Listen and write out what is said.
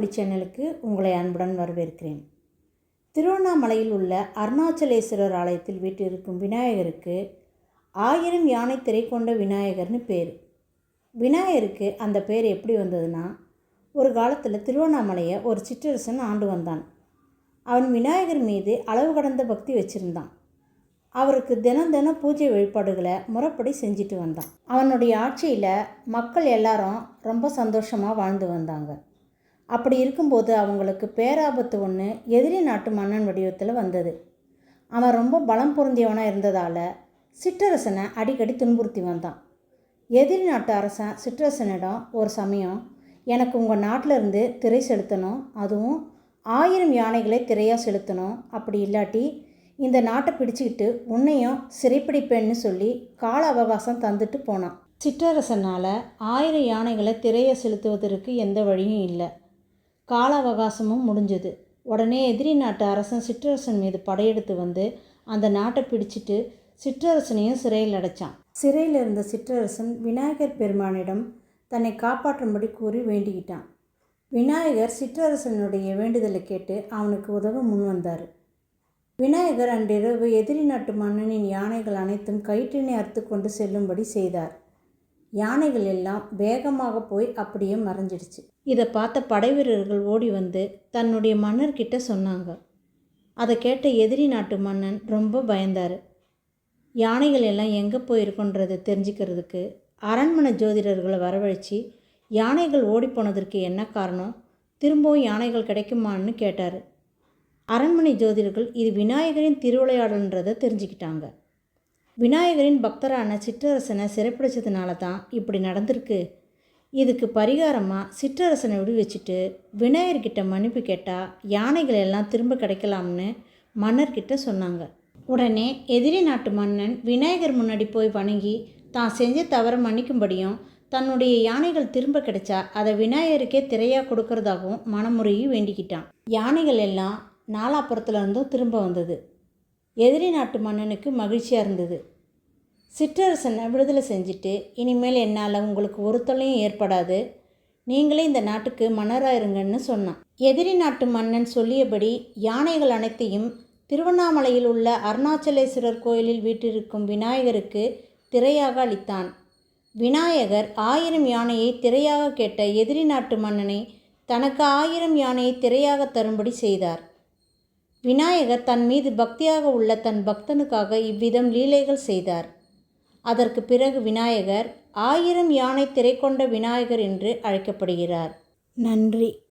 தமிழ் சேனலுக்கு உங்களை அன்புடன் வரவேற்கிறேன். திருவண்ணாமலையில் உள்ள அருணாச்சலேஸ்வரர் ஆலயத்தில் வீற்றிருக்கும் விநாயகருக்கு 1000 யானை திரை கொண்ட விநாயகர்னு பேர். விநாயகருக்கு அந்த பேர் எப்படி வந்ததுன்னா, ஒரு காலத்தில் திருவண்ணாமலையை ஒரு சிற்றரசன் ஆண்டு வந்தான். அவன் விநாயகர் மீது அளவு கடந்த பக்தி வச்சுருந்தான். அவருக்கு தினம் பூஜை வழிபாடுகளை முறைப்படி செஞ்சுட்டு வந்தான். அவனுடைய ஆட்சியில் மக்கள் எல்லாரும் ரொம்ப சந்தோஷமாக வாழ்ந்து வந்தாங்க. அப்படி இருக்கும்போது அவங்களுக்கு பேராபத்து ஒன்று எதிரி நாட்டு மன்னன் வடிவத்தில் வந்தது. அவன் ரொம்ப பலம் பொருந்தியவனாக இருந்ததால் சிற்றரசனை அடிக்கடி துன்புறுத்தி வந்தான். எதிரி நாட்டு அரசன் சிற்றரசனிடம் ஒரு சமயம், எனக்கு உங்கள் நாட்டில் இருந்து திரை செலுத்தணும், அதுவும் 1000 யானைகளை திரையாக செலுத்தணும், அப்படி இல்லாட்டி இந்த நாட்டை பிடிச்சிக்கிட்டு உன்னையும் சிறைப்பிடிப்பேன்னு சொல்லி கால அவகாசம் தந்துட்டு போனான். சிற்றரசனால் 1000 யானைகளை திரையை செலுத்துவதற்கு எந்த வழியும் இல்லை. கால அவகாசமும் முடிஞ்சது. உடனே எதிரி நாட்டு அரசன் சிற்றரசன் மீது படையெடுத்து வந்து அந்த நாட்டை பிடிச்சிட்டு சிற்றரசனையும் சிறையில் அடைச்சான். சிறையில் இருந்த சிற்றரசன் விநாயகர் பெருமானிடம் தன்னை காப்பாற்றும்படி கூறி வேண்டிக்கிட்டான். விநாயகர் சிற்றரசனுடைய வேண்டுதலை கேட்டு அவனுக்கு உதவ முன் வந்தார். விநாயகர் அன்றிரவு எதிரி நாட்டு மன்னனின் யானைகள் அனைத்தும் கயிற்றினை அறுத்து கொண்டு செல்லும்படி செய்தார். யானைகள் எல்லாம் வேகமாக போய் அப்படியே மறைஞ்சிடுச்சு. இதை பார்த்த படை வீரர்கள் ஓடி வந்து தன்னுடைய மன்னர்கிட்ட சொன்னாங்க. அதை கேட்ட எதிரி நாட்டு மன்னன் ரொம்ப பயந்தார். யானைகள் எல்லாம் எங்கே போயிருக்கோன்றதை தெரிஞ்சுக்கிறதுக்கு அரண்மனை ஜோதிடர்களை வரவழைச்சி யானைகள் ஓடிப்போனதற்கு என்ன காரணம், திரும்பவும் யானைகள் கிடைக்குமான்னு கேட்டார். அரண்மனை ஜோதிடர்கள் இது விநாயகரின் திருவிளையாடல்ன்றதை தெரிஞ்சுக்கிட்டாங்க. விநாயகரின் பக்தரான சிற்றரசனை சிறைப்பிடிச்சதுனால தான் இப்படி நடந்திருக்கு. இதுக்கு பரிகாரமாக சிற்றரசனை விடுவிச்சிட்டு விநாயகர்கிட்ட மன்னிப்பு கேட்டால் யானைகள் எல்லாம் திரும்ப கிடைக்கலாம்னு மன்னர்கிட்ட சொன்னாங்க. உடனே எதிரி நாட்டு மன்னன் விநாயகர் முன்னாடி போய் வணங்கி தான் செஞ்ச தவறை மன்னிக்கும்படியும் தன்னுடைய யானைகள் திரும்ப கிடைச்சா அதை விநாயகருக்கே திரையாக கொடுக்கறதாகவும் மனமுறையை வேண்டிக்கிட்டான். யானைகள் எல்லாம் நாலாப்புறத்துல இருந்தும் திரும்ப வந்தது. எதிரி நாட்டு மன்னனுக்கு மகிழ்ச்சியாக இருந்தது. சிற்றரசனை விடுதலை செஞ்சுட்டு, இனிமேல் என்னால் உங்களுக்கு ஒரு தொல்லையும் ஏற்படாது, நீங்களே இந்த நாட்டுக்கு மன்னராக இருங்கன்னு சொன்னான். எதிரி நாட்டு மன்னன் சொல்லியபடி யானைகள் அனைத்தையும் திருவண்ணாமலையில் உள்ள அருணாச்சலேஸ்வரர் கோயிலில் வீற்றிருக்கும் விநாயகருக்கு திரையாக அளித்தான். விநாயகர் 1000 யானையை திரையாக கேட்ட எதிரி நாட்டு மன்னனை தனக்கு 1000 யானையை திரையாக தரும்படி செய்தார். விநாயகர் தன் மீது பக்தியாக உள்ள தன் பக்தனுக்காக இவ்விதம் லீலைகள் செய்தார். அதற்கு பிறகு விநாயகர் 1000 யானை திரை கொண்ட விநாயகர் என்று அழைக்கப்படுகிறார். நன்றி.